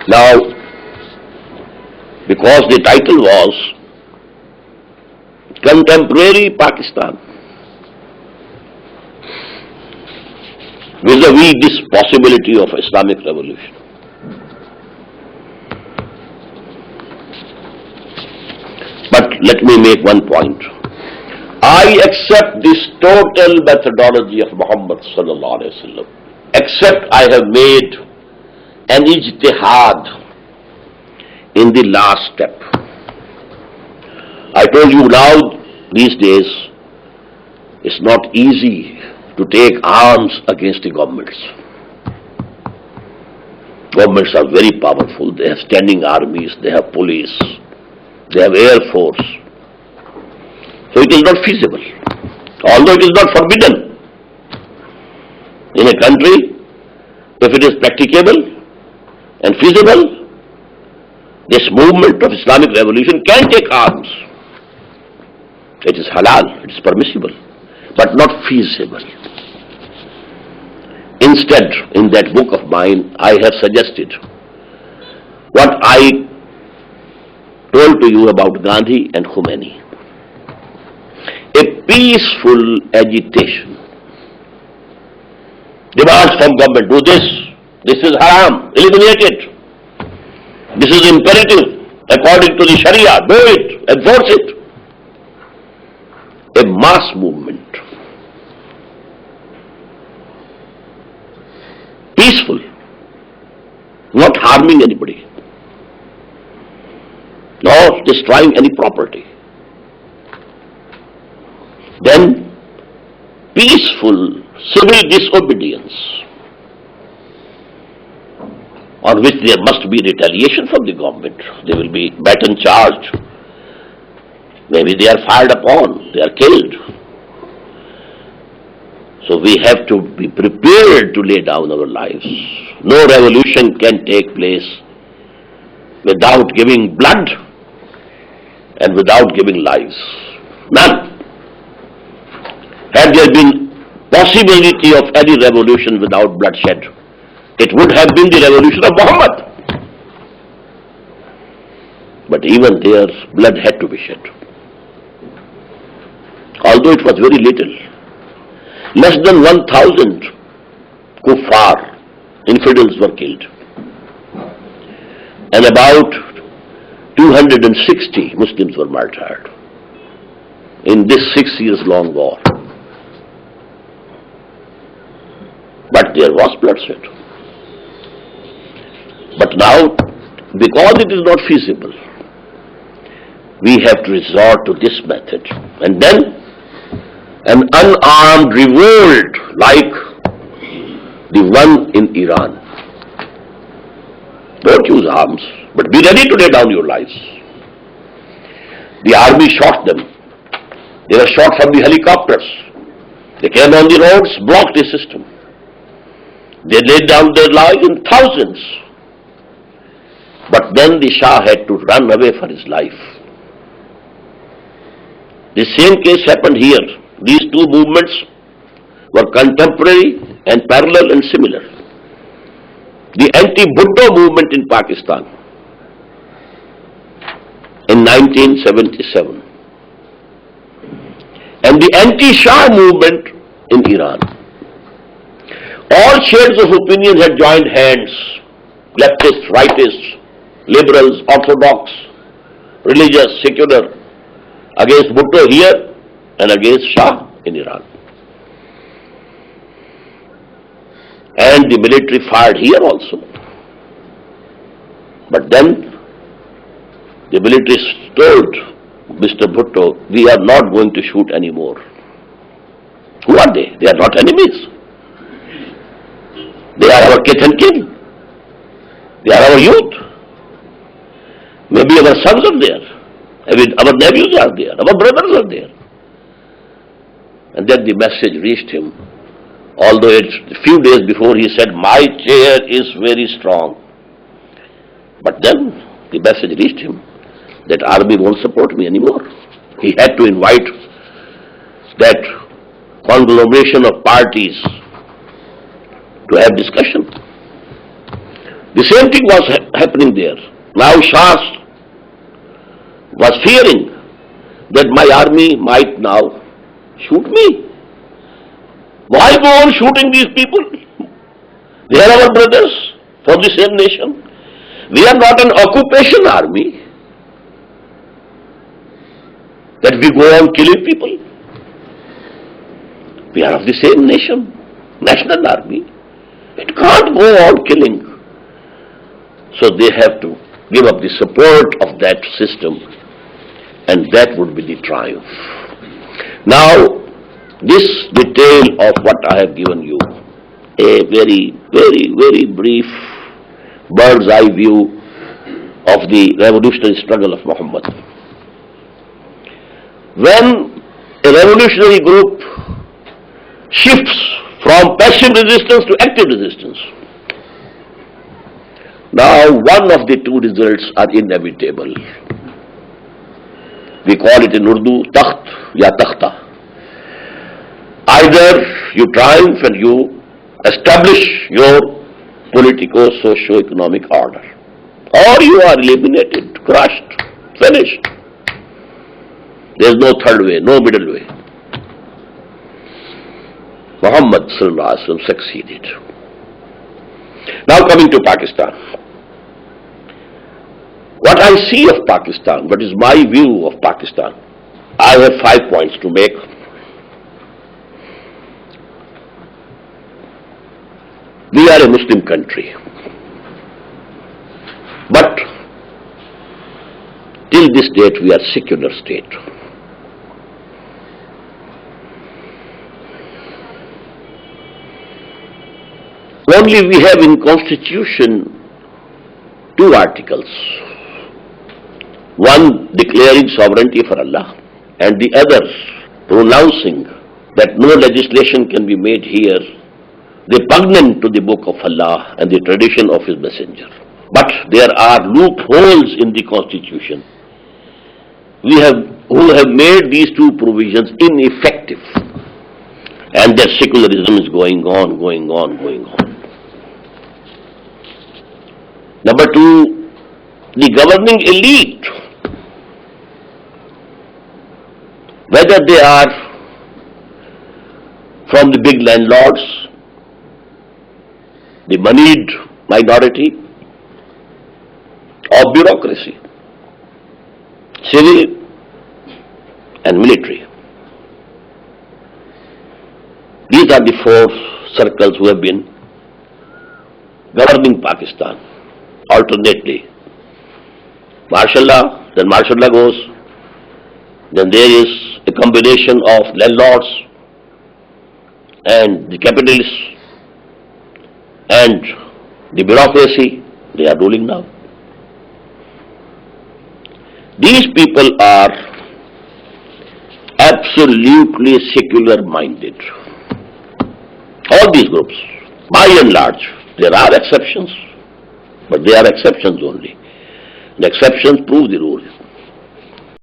Now, because the title was Contemporary Pakistan, vis-a-vis this possibility of Islamic revolution. But let me make one point. I accept this total methodology of Muhammad sallallahu alaihi wasallam, except I have made an ijtihad in the last step. I told you now, these days, it's not easy to take arms against the governments. Governments are very powerful. They have standing armies, they have police, they have air force. So it is not feasible, although it is not forbidden. In a country, if it is practicable and feasible, this movement of Islamic revolution can take arms. It is halal, it is permissible, but not feasible. Instead, in that book of mine, I have suggested what I told to you about Gandhi and Khomeini. A peaceful agitation. Demands from government, do this is haram, eliminate it. This is imperative, according to the Sharia, do it, enforce it. A mass movement. Peaceful, not harming anybody, nor destroying any property. Then, peaceful civil disobedience, on which there must be retaliation from the government. They will be baton charged. Maybe they are fired upon, they are killed. So we have to be prepared to lay down our lives. No revolution can take place without giving blood and without giving lives. None. Had there been possibility of any revolution without bloodshed, it would have been the revolution of Muhammad. But even there, blood had to be shed. Although it was very little. Less than 1,000 kuffar, infidels, were killed. And about 260 Muslims were martyred in this 6 years long war. But there was bloodshed. But now, because it is not feasible, we have to resort to this method. And then, an unarmed revolt like the one in Iran. Don't use arms, but be ready to lay down your lives. The army shot them. They were shot from the helicopters. They came on the roads, blocked the system. They laid down their lives in thousands. But then the Shah had to run away for his life. The same case happened here. These two movements were contemporary and parallel and similar. The anti-Bhutto movement in Pakistan in 1977 and the anti-Shah movement in Iran. All shades of opinion had joined hands, leftists, rightists, liberals, orthodox, religious, secular, against Bhutto here and against Shah in Iran. And the military fired here also. But then the military told Mr. Bhutto, we are not going to shoot anymore. Who are they? They are not enemies. They are our kith and kin. They are our youth. Maybe our sons are there. Maybe our nephews are there. Our brothers are there. And then the message reached him. Although a few days before he said, my chair is very strong. But then the message reached him that army won't support me anymore. He had to invite that conglomeration of parties to have discussion. The same thing was happening there. Now Shah was fearing that my army might now shoot me. Why go on shooting these people? They are our brothers for the same nation. We are not an occupation army that we go on killing people. We are of the same nation, national army. It can't go on killing. So they have to give up the support of that system, and that would be the triumph. Now, this detail of what I have given you, a very, very, very brief bird's eye view of the revolutionary struggle of Muhammad. When a revolutionary group shifts from passive resistance to active resistance, now one of the two results are inevitable. We call it in Urdu, takht ya takhta. Either you triumph and you establish your politico-socio-economic order, or you are eliminated, crushed, finished. There is no third way, no middle way. Muhammad sallallahu alaihi wasallam succeeded. Now coming to Pakistan. What I see of Pakistan, what is my view of Pakistan, I have 5 points to make. We are a Muslim country, but till this date we are a secular state. Only we have in Constitution 2 articles. One declaring sovereignty for Allah, and the other pronouncing that no legislation can be made here repugnant to the book of Allah and the tradition of His Messenger. But there are loopholes in the Constitution who have made these 2 provisions ineffective, and that secularism is going on. Number 2, the governing elite, whether they are from the big landlords, the moneyed minority, or bureaucracy, civil and military. These are the 4 circles who have been governing Pakistan alternately. Martial law, then martial law goes, then there is a combination of landlords and the capitalists and the bureaucracy. They are ruling now. These people are absolutely secular minded. All these groups, by and large. There are exceptions, but they are exceptions only. The exceptions prove the rule.